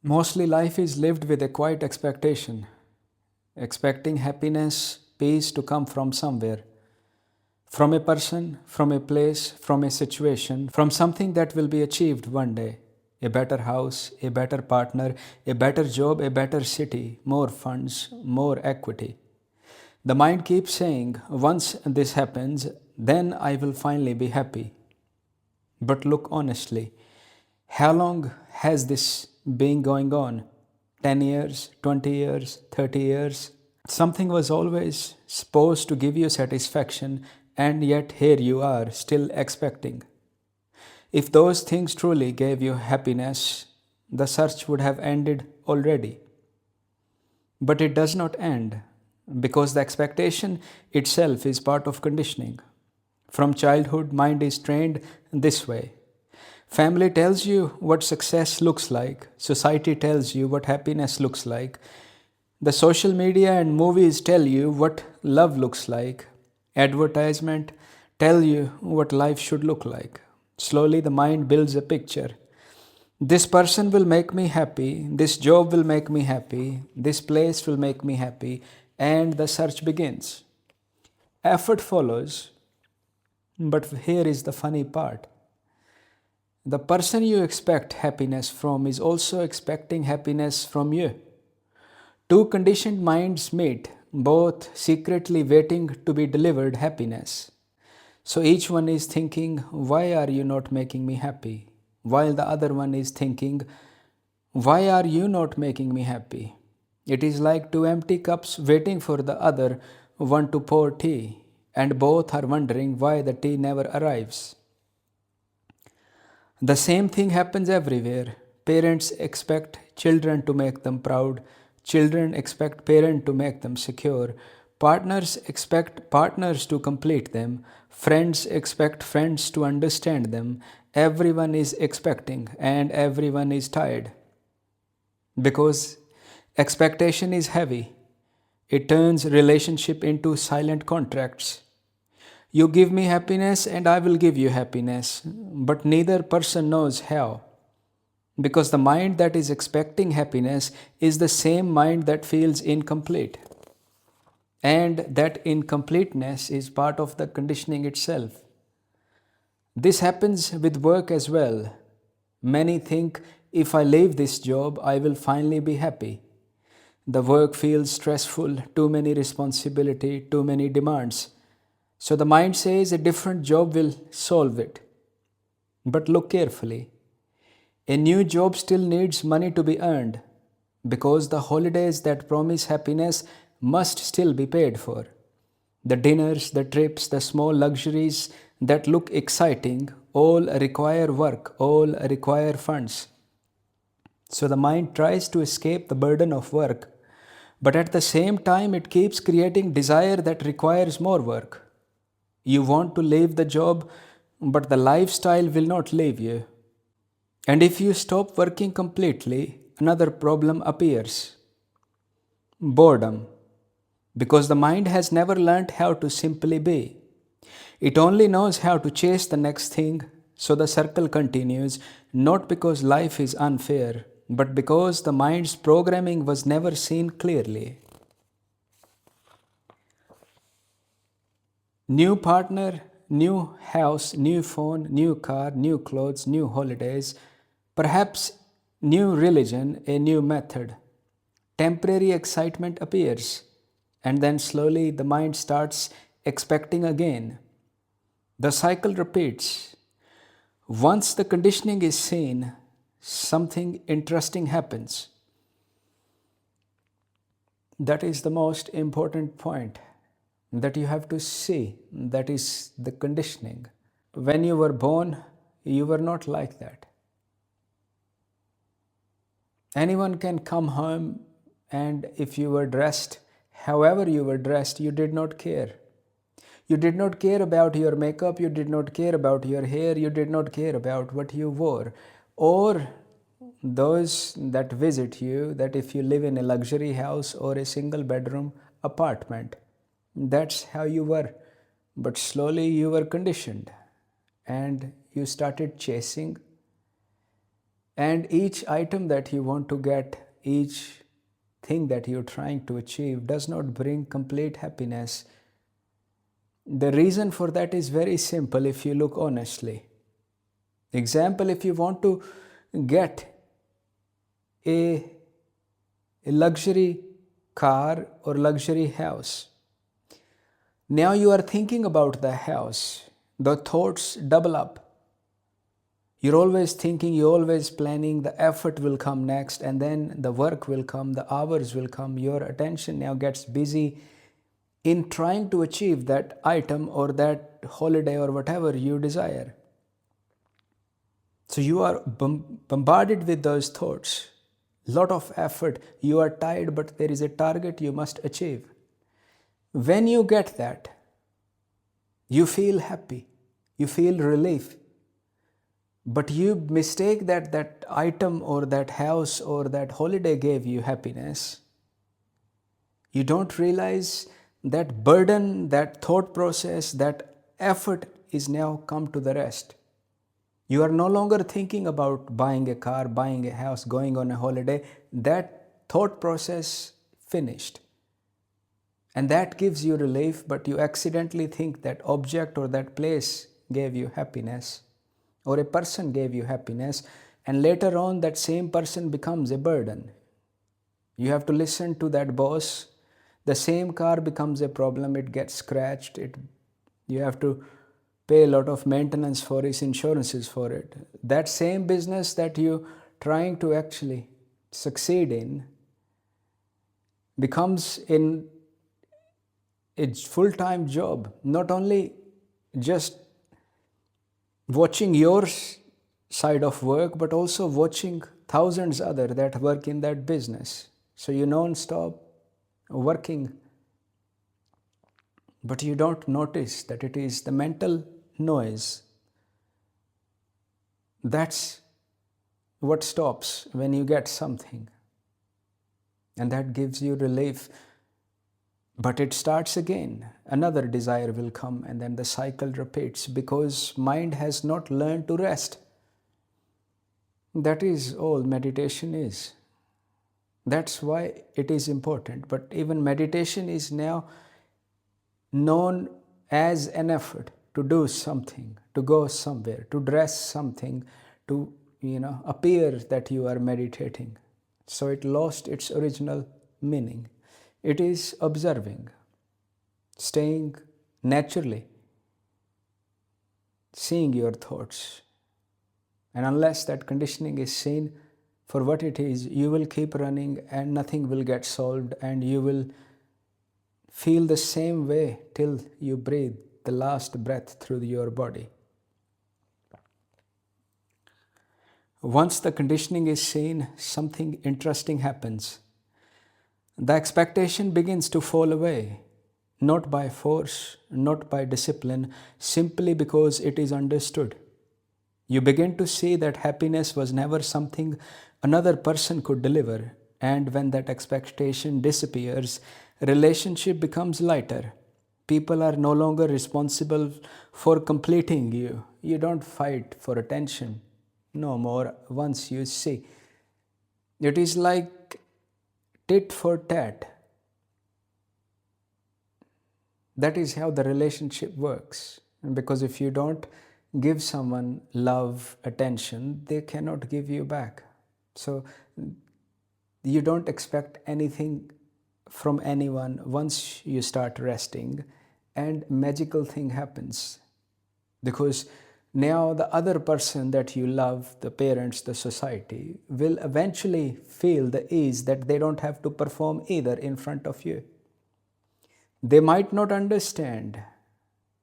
Mostly life is lived with a quiet expectation, expecting happiness, peace to come from somewhere, from a person, from a place, from a situation, from something that will be achieved one day. A better house, a better partner, a better job, a better city, more funds, more equity. The mind keeps saying, once this happens, then I will finally be happy. But look honestly, how long has this been going on? 10 years, 20 years, 30 years? Something was always supposed to give you satisfaction, and yet here you are, still expecting. If those things truly gave you happiness, the search would have ended already. But it does not end because the expectation itself is part of conditioning. From childhood, mind is trained this way. Family tells you what success looks like, society tells you what happiness looks like, the social media and movies tell you what love looks like, advertisement tell you what life should look like. Slowly the mind builds a picture. This person will make me happy, this job will make me happy, this place will make me happy, and the search begins. Effort follows, but here is the funny part. The person you expect happiness from is also expecting happiness from you. Two conditioned minds meet, both secretly waiting to be delivered happiness. So each one is thinking, why are you not making me happy? While the other one is thinking, why are you not making me happy? It is like two empty cups waiting for the other one to pour tea, and both are wondering why the tea never arrives. The same thing happens everywhere. Parents expect children to make them proud. Children expect parents to make them secure. Partners expect partners to complete them. Friends expect friends to understand them. Everyone is expecting and everyone is tired. Because expectation is heavy. It turns relationship into silent contracts. You give me happiness and I will give you happiness, but neither person knows how. Because the mind that is expecting happiness is the same mind that feels incomplete. And that incompleteness is part of the conditioning itself. This happens with work as well. Many think if I leave this job, I will finally be happy. The work feels stressful, too many responsibility, too many demands. So the mind says a different job will solve it. But look carefully. A new job still needs money to be earned because the holidays that promise happiness must still be paid for. The dinners, the trips, the small luxuries that look exciting all require work, all require funds. So the mind tries to escape the burden of work, but at the same time, it keeps creating desire that requires more work. You want to leave the job, but the lifestyle will not leave you. And if you stop working completely, another problem appears: boredom. Because the mind has never learned how to simply be. It only knows how to chase the next thing, so the circle continues, not because life is unfair, but because the mind's programming was never seen clearly. New partner, new house, new phone, new car, new clothes, new holidays, perhaps new religion, a new method. Temporary excitement appears, and then slowly the mind starts expecting again. The cycle repeats. Once the conditioning is seen, something interesting happens. That is the most important point that you have to see. That is the conditioning. When you were born, you were not like that. Anyone can come home, and if you were dressed, however you were dressed, you did not care. You did not care about your makeup, you did not care about your hair, you did not care about what you wore. Or those that visit you, that if you live in a luxury house or a single bedroom apartment, that's how you were. But slowly you were conditioned and you started chasing And each item that you want to get, each thing that you're trying to achieve does not bring complete happiness. The reason for that is very simple if you look honestly. Example, if you want to get a luxury car or luxury house, now you are thinking about the house, the thoughts double up. You're always thinking, you're always planning, the effort will come next, and then the work will come, the hours will come. Your attention now gets busy in trying to achieve that item or that holiday or whatever you desire. So you are bombarded with those thoughts. Lot of effort. You are tired, but there is a target you must achieve. When you get that, you feel happy, you feel relief. But you mistake that item or that house or that holiday gave you happiness. You don't realize that burden, that thought process, that effort is now come to the rest. You are no longer thinking about buying a car, buying a house, going on a holiday. That thought process finished. And that gives you relief, but you accidentally think that object or that place gave you happiness, or a person gave you happiness, and later on that same person becomes a burden. You have to listen to that boss. The same car becomes a problem, it gets scratched, you have to pay a lot of maintenance for its insurances for it. That same business that you trying to actually succeed in becomes in a full-time job, not only just watching your side of work, but also watching thousands other that work in that business. So you non-stop working, but you don't notice that it is the mental noise. That's what stops when you get something, and that gives you relief. But it starts again. Another desire will come, and then the cycle repeats because mind has not learned to rest. That is all meditation is. That's why it is important. But even meditation is now known as an effort to do something, to go somewhere, to dress something, to appear that you are meditating. So it lost its original meaning. It is observing, staying naturally, seeing your thoughts. And unless that conditioning is seen for what it is, you will keep running and nothing will get solved, and you will feel the same way till you breathe the last breath through your body. Once the conditioning is seen, something interesting happens. The expectation begins to fall away, not by force, not by discipline, simply because it is understood. You begin to see that happiness was never something another person could deliver, and when that expectation disappears, relationship becomes lighter. People are no longer responsible for completing you. You don't fight for attention no more once you see. It is like tit for tat. That is how the relationship works. And because if you don't give someone love, attention, they cannot give you back. So you don't expect anything from anyone once you start resting, and magical thing happens. Because now the other person that you love, the parents, the society, will eventually feel the ease that they don't have to perform either in front of you. They might not understand,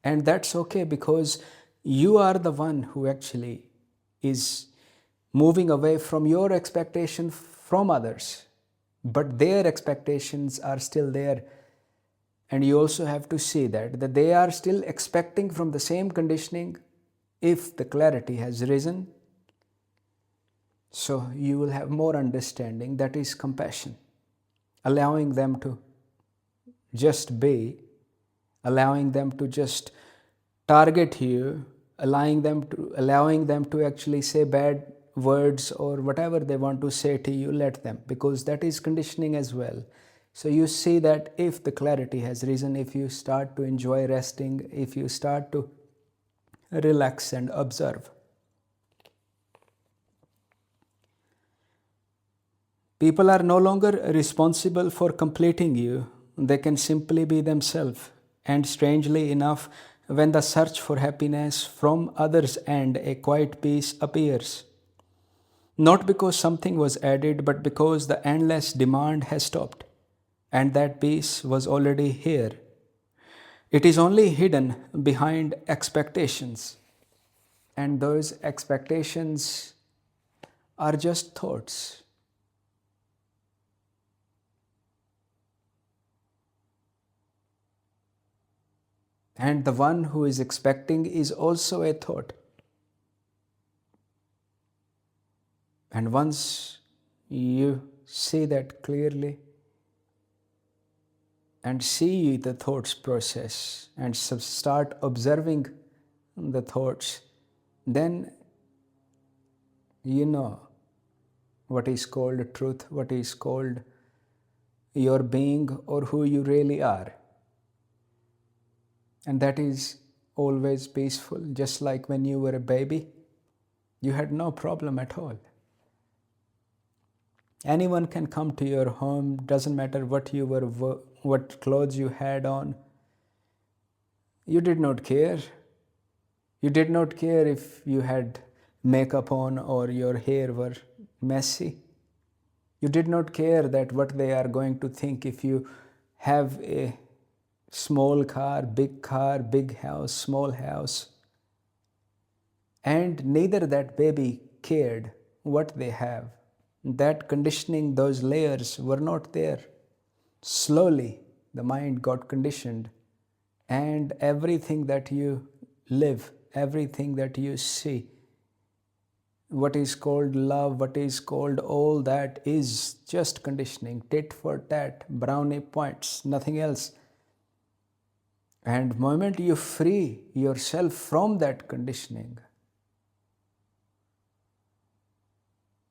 and that's okay, because you are the one who actually is moving away from your expectation from others, but their expectations are still there. And you also have to see that they are still expecting from the same conditioning if the clarity has risen. So you will have more understanding. That is compassion, allowing them to just be, allowing them to just target you, allowing them to actually say bad words or whatever they want to say to you, let them, because that is conditioning as well. So you see that if the clarity has risen, if you start to enjoy resting, if you start to relax and observe, people are no longer responsible for completing you. They can simply be themselves. And strangely enough, when the search for happiness from others and a quiet peace appears, not because something was added, but because the endless demand has stopped, and that peace was already here. It is only hidden behind expectations, and those expectations are just thoughts. And the one who is expecting is also a thought. And once you see that clearly and see the thoughts process and start observing the thoughts, then you know what is called truth, what is called your being or who you really are. And that is always peaceful, just like when you were a baby, you had no problem at all. Anyone can come to your home, doesn't matter what you were, what clothes you had on. You did not care. You did not care if you had makeup on or your hair were messy. You did not care that what they are going to think if you have a small car, big house, small house. And neither that baby cared what they have. That conditioning, those layers were not there. Slowly, the mind got conditioned, and everything that you live, everything that you see, what is called love, what is called all that is just conditioning, tit for tat, brownie points, nothing else. And the moment you free yourself from that conditioning,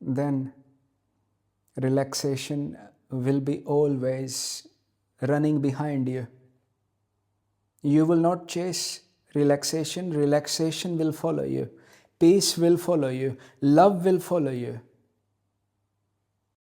then relaxation will be always running behind you. You will not chase relaxation, relaxation will follow you. Peace will follow you. Love will follow you.